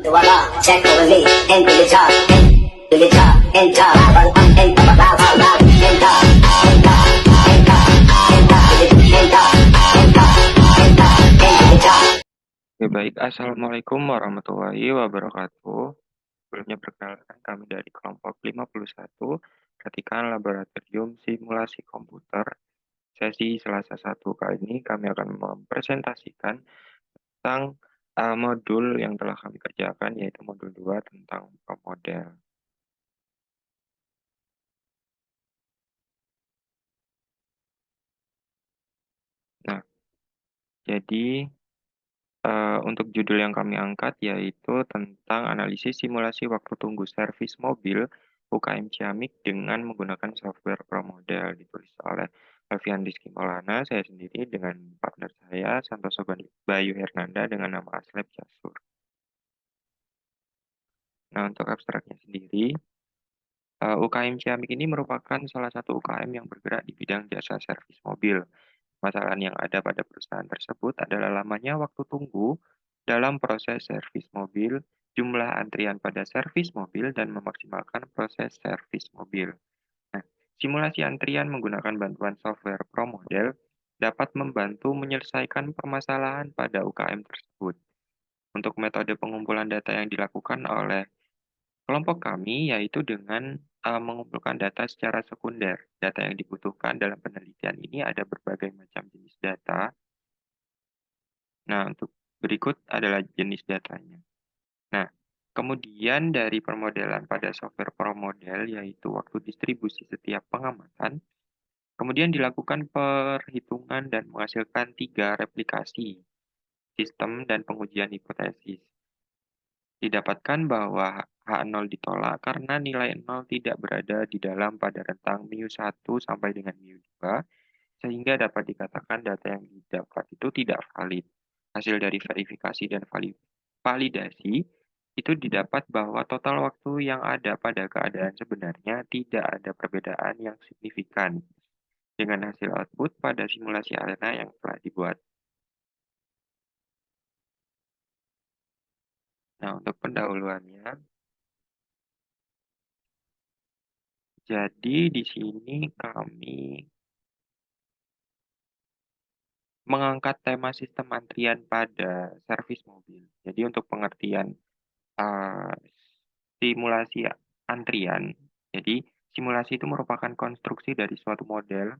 Voila, check over me, into the chart, into the chart, enter, enter, Oke, baik. Assalamualaikum warahmatullahi wabarakatuh. Sebelumnya perkenalkan kami dari kelompok 51, Perhatikan Laboratorium Simulasi Komputer. Sesi Selasa 1 kali ini kami akan mempresentasikan tentang modul yang telah kami kerjakan, yaitu modul 2 tentang model. Nah, jadi untuk judul yang kami angkat yaitu tentang analisis simulasi waktu tunggu servis mobil UKM Ciamik dengan menggunakan software ProModel, ditulis oleh Alfian Rizky Maulana, saya sendiri dengan partner saya Santoso Bayu Hernanda dengan nama Aslep Jasur. Nah, untuk abstraknya sendiri, UKM Ciamik ini merupakan salah satu UKM yang bergerak di bidang jasa servis mobil. Masalah yang ada pada perusahaan tersebut adalah lamanya waktu tunggu dalam proses servis mobil, jumlah antrian pada servis mobil, dan memaksimalkan proses servis mobil. Nah, simulasi antrian menggunakan bantuan software ProModel dapat membantu menyelesaikan permasalahan pada UKM tersebut. Untuk metode pengumpulan data yang dilakukan oleh kelompok kami yaitu dengan mengumpulkan data secara sekunder. Data yang dibutuhkan dalam penelitian ini ada berbagai macam jenis data. Nah, untuk berikut adalah jenis datanya. Nah, kemudian dari permodelan pada software ProModel, yaitu waktu distribusi setiap pengamatan, kemudian dilakukan perhitungan dan menghasilkan 3 replikasi sistem dan pengujian hipotesis. Didapatkan bahwa H0 ditolak karena nilai 0 tidak berada di dalam pada rentang μ1 sampai dengan μ2, sehingga dapat dikatakan data yang didapat itu tidak valid. Hasil dari verifikasi dan validasi itu didapat bahwa total waktu yang ada pada keadaan sebenarnya tidak ada perbedaan yang signifikan dengan hasil output pada simulasi arena yang telah dibuat. Nah, untuk pendahuluannya, jadi di sini kami mengangkat tema sistem antrian pada servis mobil. Jadi untuk pengertian uh, simulasi antrian, jadi simulasi itu merupakan konstruksi dari suatu model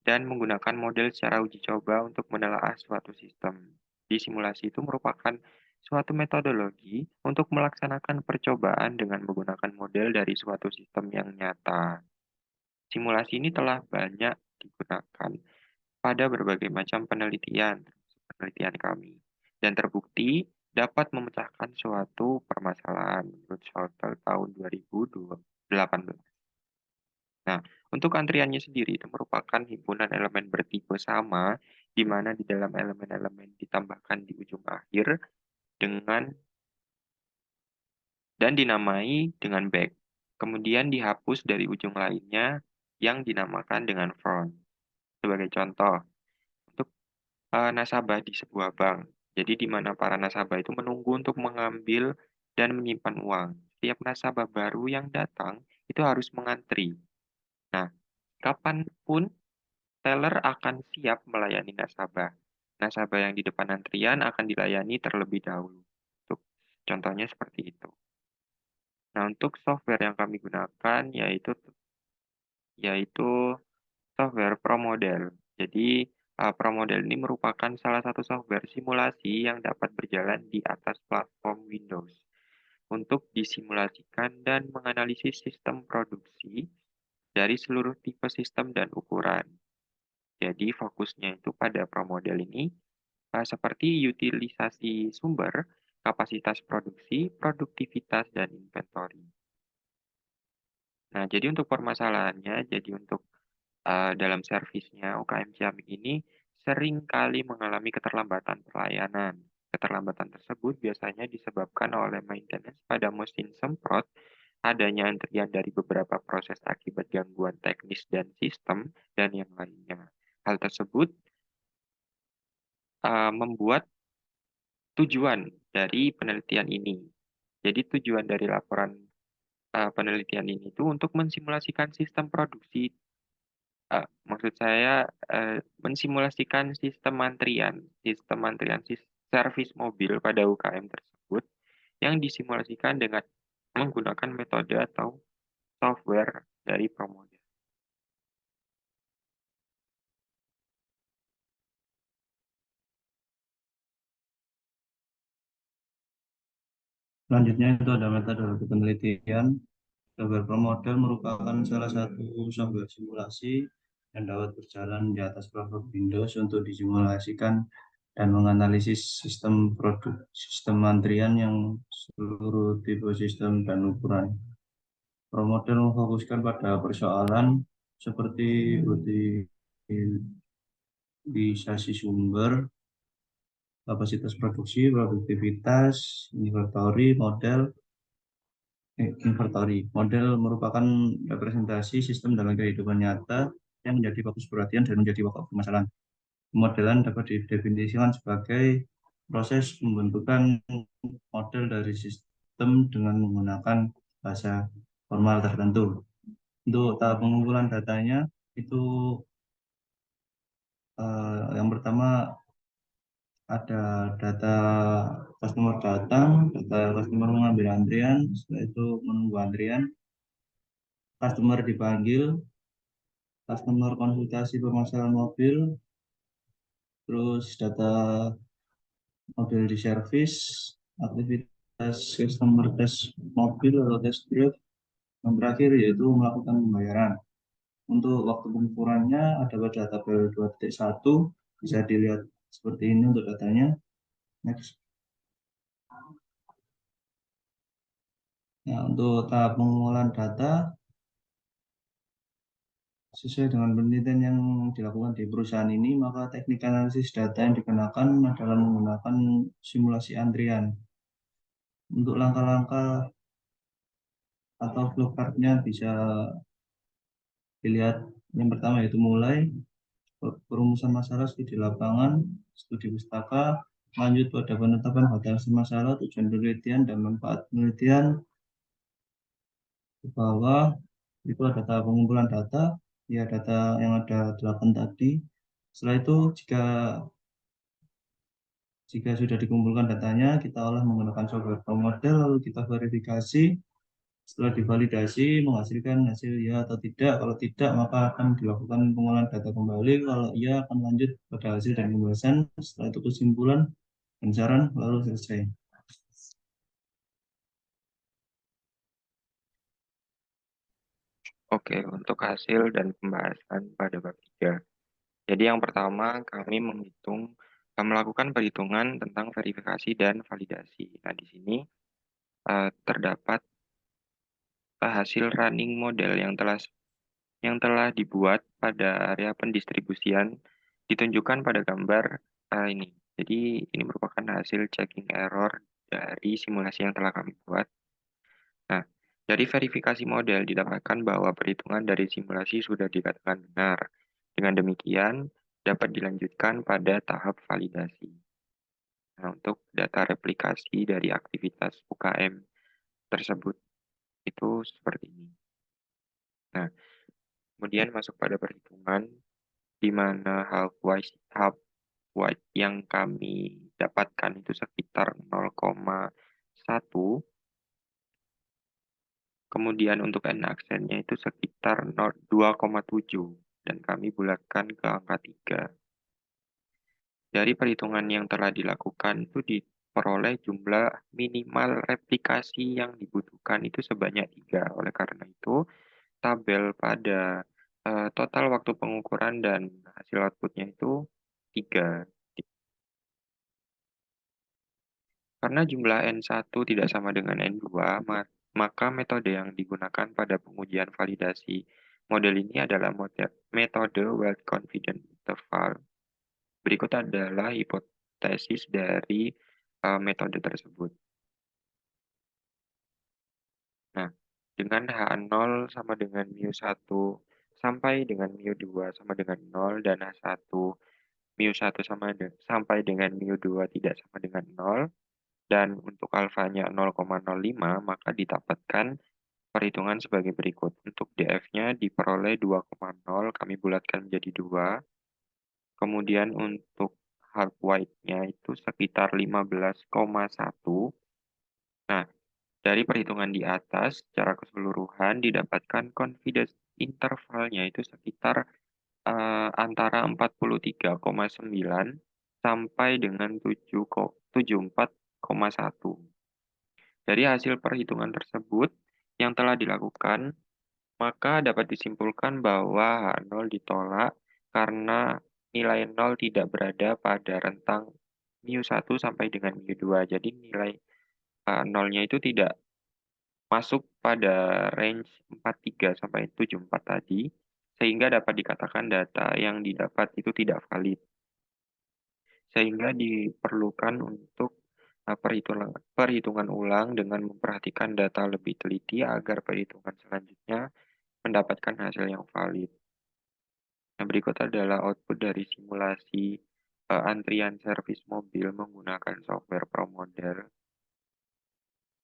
dan menggunakan model secara uji coba untuk menelaah suatu sistem. Di simulasi itu merupakan suatu metodologi untuk melaksanakan percobaan dengan menggunakan model dari suatu sistem yang nyata. Simulasi ini telah banyak digunakan pada berbagai macam penelitian kami, dan terbukti dapat memecahkan suatu permasalahan menurut Shorter tahun 2018. Nah, untuk antriannya sendiri itu merupakan himpunan elemen bertipe sama, di mana di dalam elemen-elemen ditambahkan di ujung akhir dengan dan dinamai dengan back. Kemudian dihapus dari ujung lainnya yang dinamakan dengan front. Sebagai contoh, untuk nasabah di sebuah bank. Jadi di mana para nasabah itu menunggu untuk mengambil dan menyimpan uang. Setiap nasabah baru yang datang itu harus mengantri. Nah, kapanpun teller akan siap melayani nasabah. Nasabah yang di depan antrian akan dilayani terlebih dahulu. Untuk contohnya seperti itu. Nah, untuk software yang kami gunakan yaitu software ProModel. Jadi, ProModel ini merupakan salah satu software simulasi yang dapat berjalan di atas platform Windows untuk disimulasikan dan menganalisis sistem produksi dari seluruh tipe sistem dan ukuran. Jadi, fokusnya itu pada ProModel ini seperti utilisasi sumber, kapasitas produksi, produktivitas, dan inventory. Nah, jadi untuk permasalahannya, jadi untuk dalam servisnya UKM Ciamik ini sering kali mengalami keterlambatan pelayanan. Keterlambatan tersebut biasanya disebabkan oleh maintenance pada mesin semprot, adanya antrian dari beberapa proses akibat gangguan teknis dan sistem, dan yang lainnya. Hal tersebut membuat tujuan dari penelitian ini. Jadi tujuan dari laporan penelitian ini itu untuk mensimulasikan sistem produksi, maksud saya mensimulasikan sistem antrian servis mobil pada UKM tersebut yang disimulasikan dengan menggunakan metode atau software dari ProModel. Selanjutnya itu ada metode penelitian. Software ProModel merupakan salah satu software simulasi yang dapat berjalan di atas platform Windows untuk disimulasikan dan menganalisis sistem antrian yang seluruh tipe sistem dan ukuran. ProModel memfokuskan pada persoalan seperti utilisasi sumber, kapasitas produksi, produktivitas, inventory. Model merupakan representasi sistem dalam kehidupan nyata yang menjadi fokus perhatian dan menjadi pokok permasalahan. Pemodelan dapat didefinisikan sebagai proses pembentukan model dari sistem dengan menggunakan bahasa formal tertentu. Untuk tahap pengumpulan datanya itu yang pertama ada data customer datang, data customer mengambil antrian, setelah itu menunggu antrian, customer dipanggil, customer konsultasi permasalahan mobil, terus data mobil di servis, aktivitas customer tes mobil atau test drive, yang terakhir yaitu melakukan pembayaran. Untuk waktu pengukurannya ada pada tabel 2.1, bisa dilihat seperti ini untuk datanya. Next. Nah, untuk tahap pengumpulan data sesuai dengan penelitian yang dilakukan di perusahaan ini, maka teknik analisis data yang dikenakan adalah menggunakan simulasi antrian. Untuk langkah-langkah atau flowchartnya bisa dilihat. Yang pertama yaitu mulai perumusan masalah studi lapangan, studi pustaka, lanjut pada penetapan batas masalah, tujuan penelitian dan manfaat penelitian. Ke bawah itu ada data pengumpulan data, ya data yang ada 8 tadi. Setelah itu jika sudah dikumpulkan datanya, kita olah menggunakan software ProModel, lalu kita verifikasi. Setelah divalidasi, menghasilkan hasil ya atau tidak. Kalau tidak, maka akan dilakukan pengolahan data kembali. Kalau iya, akan lanjut pada hasil dan pembahasan. Setelah itu kesimpulan dan saran, lalu selesai. Oke, untuk hasil dan pembahasan pada bab 3. Jadi yang pertama, kami melakukan perhitungan tentang verifikasi dan validasi. Nah, di sini terdapat hasil running model yang telah dibuat pada area pendistribusian ditunjukkan pada gambar ini. Jadi ini merupakan hasil checking error dari simulasi yang telah kami buat. Nah, dari verifikasi model didapatkan bahwa perhitungan dari simulasi sudah dikatakan benar. Dengan demikian, dapat dilanjutkan pada tahap validasi. Nah, untuk data replikasi dari aktivitas UKM tersebut itu seperti ini. Nah, kemudian masuk pada perhitungan di mana half white yang kami dapatkan itu sekitar 0,1, kemudian untuk n aksennya itu sekitar 2,7, dan kami bulatkan ke angka 3. Dari perhitungan yang telah dilakukan itu diperoleh jumlah minimal replikasi yang dibutuhkan itu sebanyak 3. Oleh karena itu, tabel pada total waktu pengukuran dan hasil outputnya itu 3. Karena jumlah N1 tidak sama dengan N2, maka metode yang digunakan pada pengujian validasi model ini adalah metode Well Confidence Interval. Berikut adalah hipotesis dari metode tersebut. Nah, dengan H0 sama dengan mu1 sampai dengan mu2 sama dengan 0 dan H1 mu1 sampai dengan mu2 tidak sama dengan 0, dan untuk alfanya 0,05, maka didapatkan perhitungan sebagai berikut. Untuk DF-nya diperoleh 2,0, kami bulatkan menjadi 2. Kemudian untuk half white-nya itu sekitar 15,1. Nah, dari perhitungan di atas, secara keseluruhan didapatkan confidence intervalnya itu sekitar antara 43,9 sampai dengan 74,1. Dari hasil perhitungan tersebut yang telah dilakukan, maka dapat disimpulkan bahwa H0 ditolak karena nilai 0 tidak berada pada rentang mu1 sampai dengan mu2. Jadi nilai 0-nya itu tidak masuk pada range 43 sampai 74 tadi, sehingga dapat dikatakan data yang didapat itu tidak valid. Sehingga diperlukan untuk perhitungan ulang dengan memperhatikan data lebih teliti agar perhitungan selanjutnya mendapatkan hasil yang valid. Yang berikut adalah output dari simulasi antrian servis mobil menggunakan software ProModel.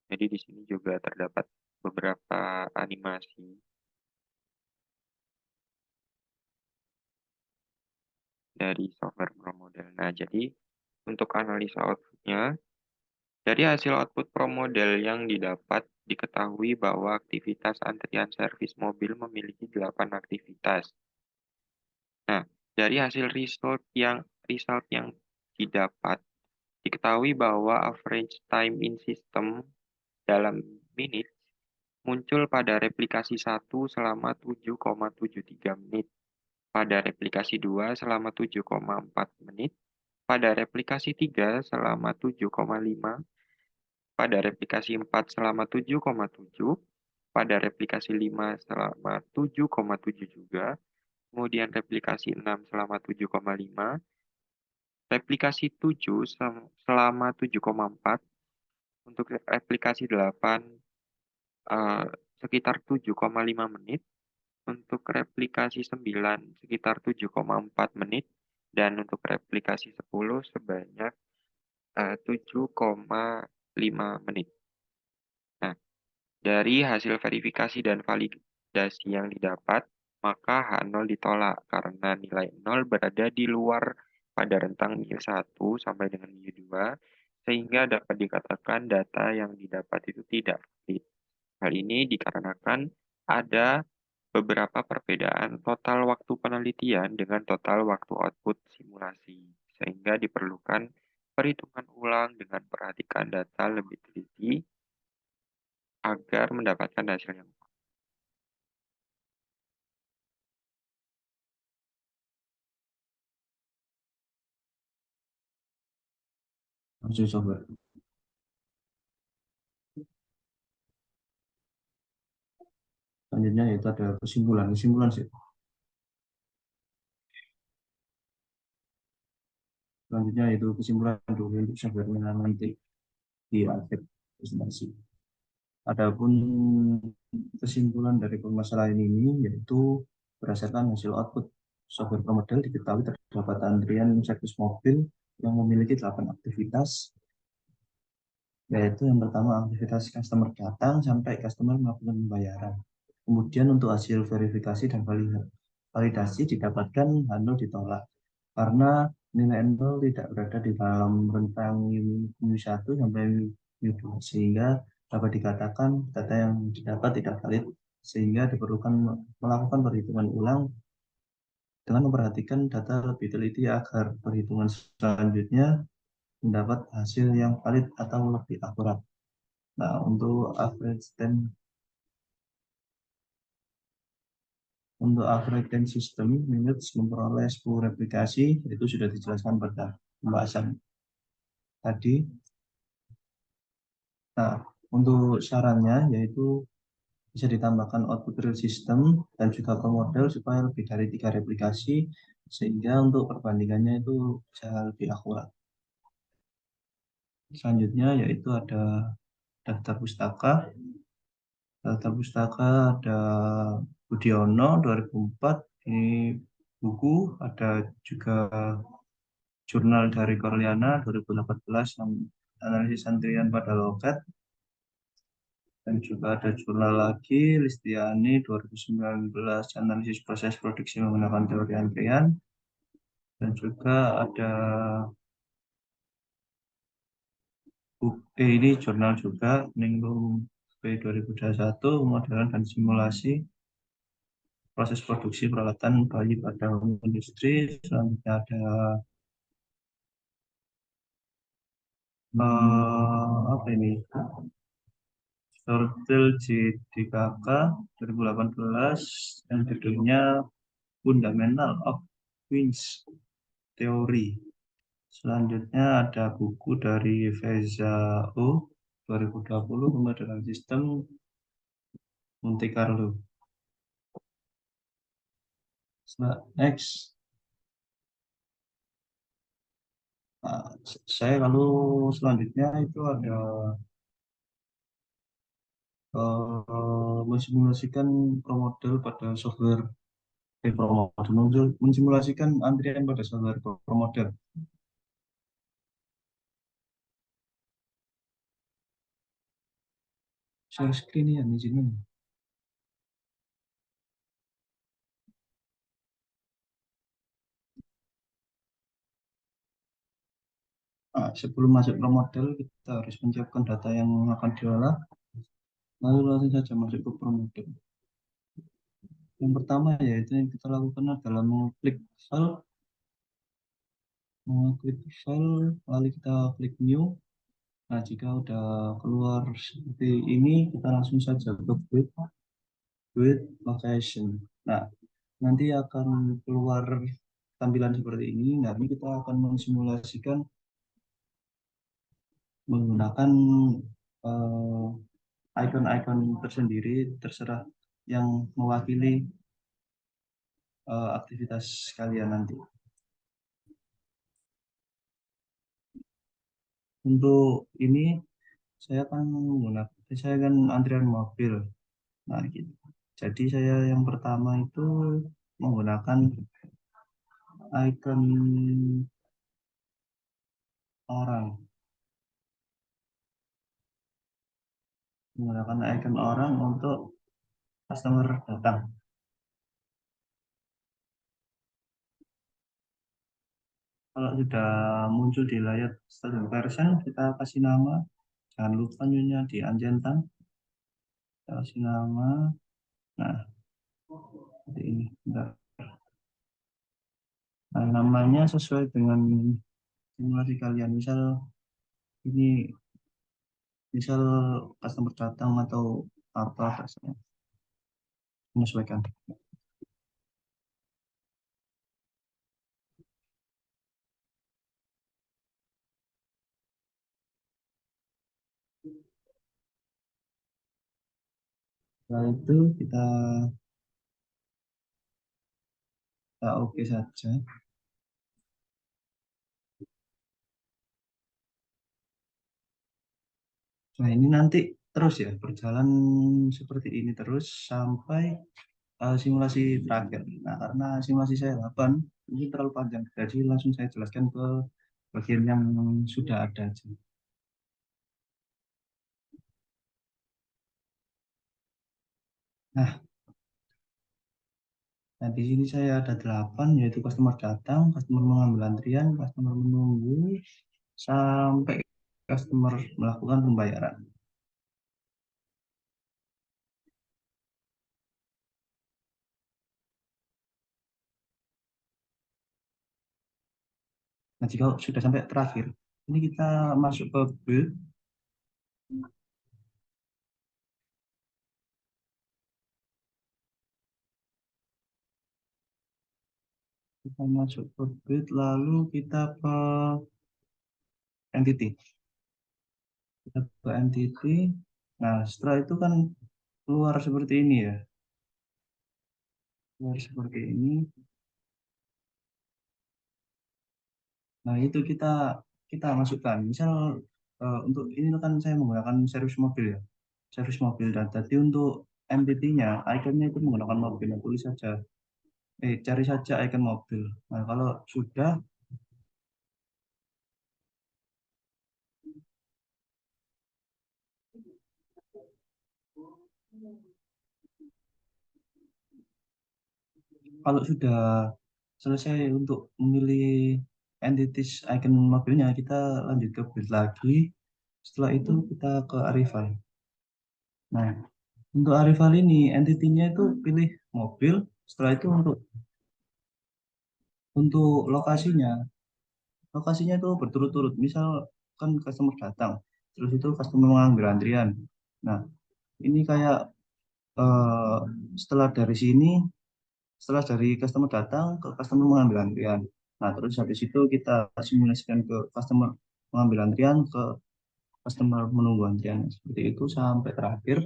Jadi di sini juga terdapat beberapa animasi dari software ProModel. Nah, jadi untuk analisa outputnya, dari hasil output ProModel yang didapat, diketahui bahwa aktivitas antrian servis mobil memiliki 8 aktivitas. Nah, dari hasil result yang didapat, diketahui bahwa average time in system dalam menit muncul pada replikasi 1 selama 7,73 menit, pada replikasi 2 selama 7,4 menit, pada replikasi 3 selama 7,5, pada replikasi 4 selama 7,7, pada replikasi 5 selama 7,7 juga, kemudian replikasi 6 selama 7,5, replikasi 7 selama 7,4, untuk replikasi 8 sekitar 7,5 menit, untuk replikasi 9 sekitar 7,4 menit, dan untuk replikasi 10 sebanyak 7,5 menit. Nah, dari hasil verifikasi dan validasi yang didapat, maka H0 ditolak karena nilai 0 berada di luar pada rentang mu1 sampai dengan mu2, sehingga dapat dikatakan data yang didapat itu tidak valid. Hal ini dikarenakan ada beberapa perbedaan total waktu penelitian dengan total waktu output simulasi, sehingga diperlukan perhitungan ulang dengan perhatikan data lebih teliti agar mendapatkan hasil yang hasil software. Selanjutnya yaitu ada kesimpulan sih. Selanjutnya itu kesimpulan dulu untuk software-nya nanti di akhir presentasi. Adapun kesimpulan dari permasalahan ini yaitu berdasarkan hasil output software ProModel diketahui terdapat antrian servis mobil yang memiliki 8 aktivitas, yaitu yang pertama aktivitas customer datang sampai customer melakukan pembayaran. Kemudian untuk hasil verifikasi dan validasi didapatkan H0 ditolak karena nilai 0 tidak berada di dalam rentang mu1 sampai mu2, sehingga dapat dikatakan data yang didapat tidak valid, sehingga diperlukan melakukan perhitungan ulang dengan memperhatikan data lebih teliti agar perhitungan selanjutnya mendapat hasil yang valid atau lebih akurat. Nah, untuk average time system minutes memperoleh 10 replikasi, itu sudah dijelaskan pada pembahasan tadi. Nah, untuk sarannya yaitu bisa ditambahkan output real system dan juga ProModel supaya lebih dari 3 replikasi, sehingga untuk perbandingannya itu bisa lebih akurat. Selanjutnya yaitu ada daftar pustaka. Daftar pustaka ada Budiono 2004, ini buku, ada juga jurnal dari Corliana 2018 yang analisis antrian pada loket, dan juga ada jurnal lagi Listiani 2019 analisis proses produksi menggunakan teori antrian, dan juga ada ini jurnal juga Ningrum B 2021 pemodelan dan simulasi proses produksi peralatan bayi pada industri. Selanjutnya ada apa ini? Sortil JDKK 2018 yang judulnya Fundamental of Queen's Theory. Selanjutnya ada buku dari Feza O 2020 pemodelan sistem Monte Carlo. Next. Nah, saya lalu selanjutnya itu ada mensimulasikan promodel pada software promodel, mensimulasikan antrian pada software promodel. Share screen ya di sini. Nah, sebelum masuk promodel kita harus menyiapkan data yang akan diolah, lalu langsung saja masuk ke promodel. Yang pertama yaitu yang kita lakukan adalah mengklik file, lalu kita klik new. Nah, jika udah keluar seperti ini, kita langsung saja ke build location. Nah, nanti akan keluar tampilan seperti ini. Nah, ini kita akan mensimulasikan menggunakan icon-icon tersendiri, terserah yang mewakili aktivitas kalian nanti. Untuk ini saya akan antrian mobil. Nah, gitu. Jadi saya yang pertama itu menggunakan icon orang, untuk customer datang. Kalau sudah muncul di layar student version, kita kasih nama. Jangan lupa nyonya di Anjentan. Kita kasih nama. Nah, seperti ini. Bentar. Nah, namanya sesuai dengan simulasi kalian. Ini misal customer datang atau apa rasanya. Menyesuaikan. Setelah itu kita oke saja. Nah, ini nanti terus ya, berjalan seperti ini terus sampai simulasi terakhir. Nah, karena simulasi saya 8, ini terlalu panjang. Jadi langsung saya jelaskan ke bagian yang sudah ada aja. Nah, di sini saya ada 8, yaitu customer datang, customer mengambil antrian, customer menunggu, sampai customer melakukan pembayaran. Nah, jika sudah sampai terakhir, ini kita masuk ke build. Kita masuk ke build, lalu kita ke entity. Kita ke entity. Nah, setelah itu kan keluar seperti ini ya. Keluar seperti ini. Nah, itu kita masukkan. Misal untuk ini kan saya menggunakan servis mobil ya. Servis mobil, dan tadi untuk entity-nya, ikonnya itu menggunakan mobil. Nah, tulis saja. Cari saja icon mobil. Nah, kalau sudah Kalau sudah selesai untuk memilih entities icon mobilnya, kita lanjut ke build lagi. Setelah itu kita ke arrival. Nah, untuk arrival ini entity-nya itu pilih mobil. Setelah itu untuk lokasinya itu berturut-turut. Misal kan customer datang, terus itu customer mengambil antrian. Nah, ini kayak eh, setelah dari sini, setelah dari customer datang ke customer mengambil antrian. Nah, terus habis itu kita simulasikan ke customer mengambil antrian ke customer menunggu antrian. Seperti itu sampai terakhir.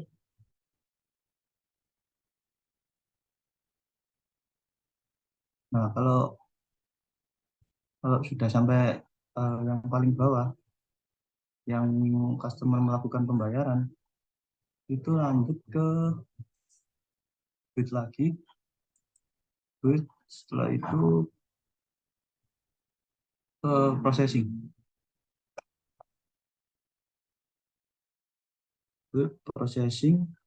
Nah, kalau kalau sudah sampai yang paling bawah, yang customer melakukan pembayaran, itu lanjut ke duit lagi, duit setelah itu ke processing, duit processing.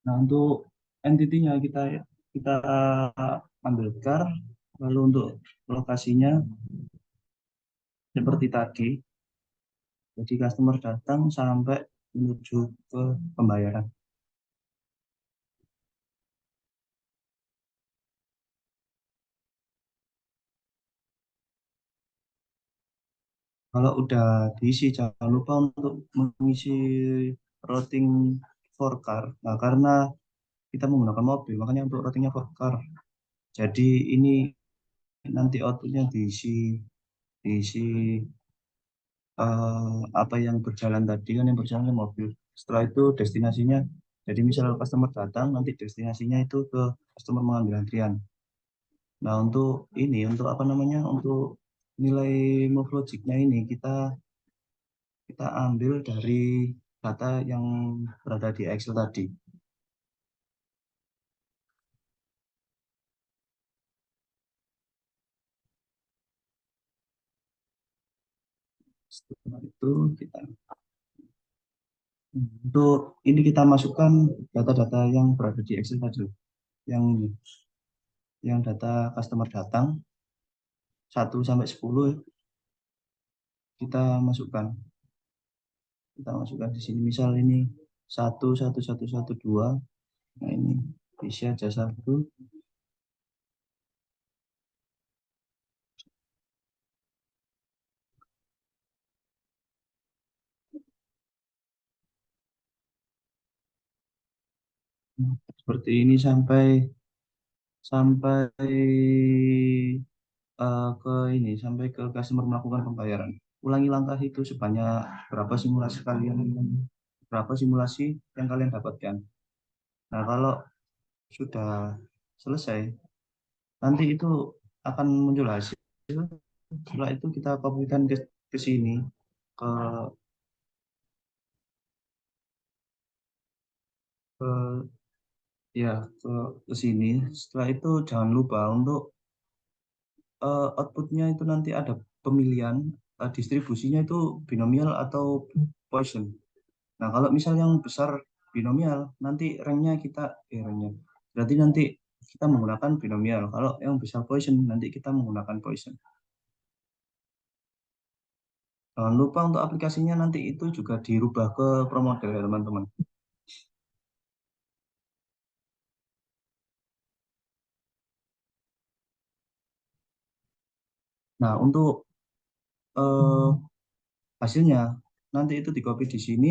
Nah, untuk entity-nya kita ambil car, lalu untuk lokasinya seperti tadi, jadi customer datang sampai menuju ke pembayaran. Kalau udah diisi, jangan lupa untuk mengisi routing for car. Nah, karena kita menggunakan mobil, makanya untuk routingnya for car. Jadi ini nanti outputnya diisi apa yang berjalan tadi kan yang berjalan ke mobil. Setelah itu destinasinya, jadi misal customer datang, nanti destinasinya itu ke customer mengambil antrian. Nah untuk apa namanya, untuk nilai move logicnya ini kita ambil dari data yang berada di Excel tadi. Setelah itu kita untuk ini kita masukkan data-data yang berada di Excel tadi, yang yang data customer datang 1 sampai 10 kita masukkan kita masukkan di sini. Misal ini 1 1 1 1 2. Nah ini isi aja 1. Seperti ini sampai sampai ke ini sampai ke customer melakukan pembayaran. Ulangi langkah itu sebanyak berapa simulasi yang kalian dapatkan. Nah kalau sudah selesai, nanti itu akan muncul hasil. Setelah itu kita kopikan ke sini, ke ke ya ke sini. Setelah itu jangan lupa untuk outputnya itu nanti ada pemilihan distribusinya itu binomial atau Poisson. Nah kalau misal yang besar binomial, nanti ranknya berarti nanti kita menggunakan binomial. Kalau yang besar Poisson, nanti kita menggunakan Poisson. Jangan lupa untuk aplikasinya nanti itu juga dirubah ke ProModel ya teman-teman. Nah untuk eh, hasilnya nanti itu di copy di sini.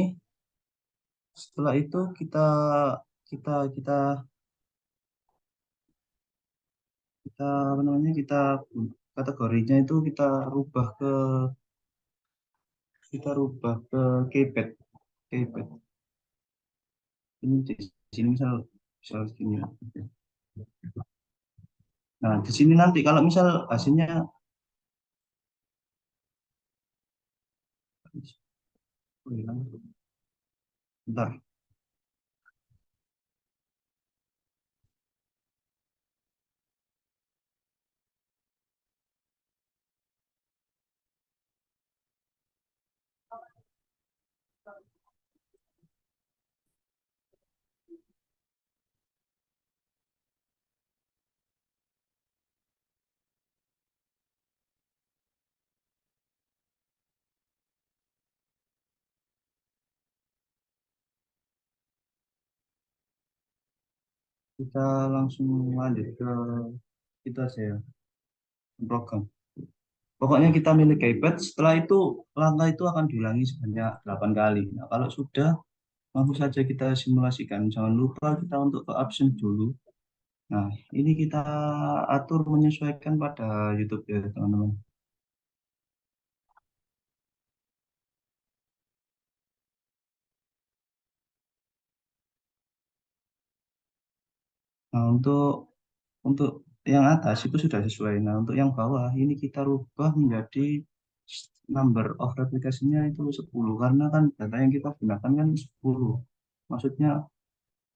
Setelah itu kita kita kita apa namanya kita kategorinya itu kita rubah ke keypad keypad ini di sini misal segini ya. Nah di sini nanti kalau misal hasilnya oh, hilang. Bentar. Kita langsung lanjut ke itu aja ya, program. Pokoknya kita milih keypad, setelah itu langkah itu akan diulangi sebanyak 8 kali. Nah, kalau sudah, langsung saja kita simulasikan. Jangan lupa kita untuk ke absen dulu. Nah, ini kita atur menyesuaikan pada YouTube ya, teman-teman. Nah, untuk yang atas itu sudah sesuai. Nah, untuk yang bawah ini kita rubah menjadi number of replikasinya itu 10 karena kan data yang kita gunakan kan 10. Maksudnya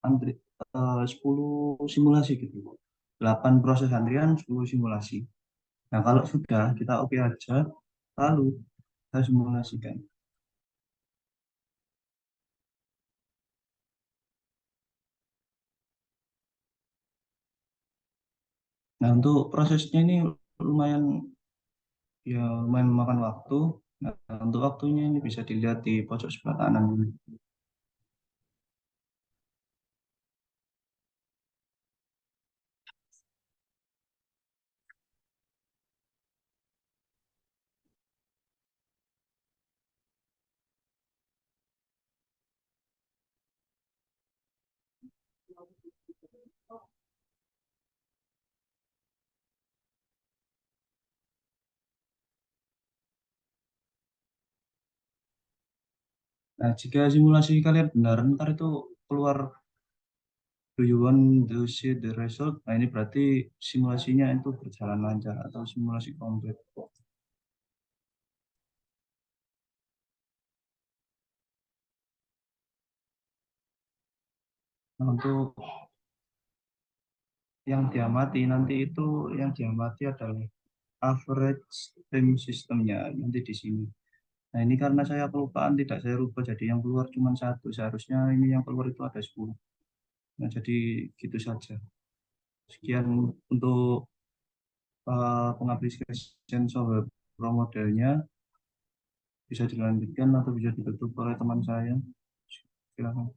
antri 10 simulasi gitu. 8 proses antrian, 10 simulasi. Nah, kalau sudah kita oke aja, lalu kita simulasikan. Nah, untuk prosesnya ini lumayan lumayan memakan waktu. Nah, untuk waktunya ini bisa dilihat di pojok sebelah kanan ini. Nah, jika simulasi kalian benar, ntar itu keluar do you want to see the result? Nah, ini berarti simulasinya itu berjalan lancar atau simulasi komplit. Nah, untuk yang diamati nanti itu yang diamati adalah average time systemnya nanti di sini. Nah, ini karena saya kelupaan tidak saya rubah jadi yang keluar cuma satu. Seharusnya ini yang keluar itu ada 10. Nah, jadi gitu saja. Sekian untuk pengaplikasian software pro modelnya, bisa dilanjutkan atau bisa ditutup oleh teman saya. Silakan.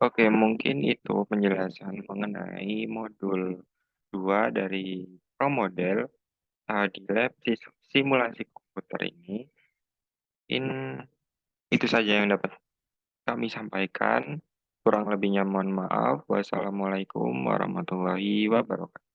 Oke, mungkin itu penjelasan mengenai modul 2 dari Pro Model di lab simulasi komputer ini. Itu saja yang dapat kami sampaikan. Kurang lebihnya mohon maaf. Wassalamualaikum warahmatullahi wabarakatuh.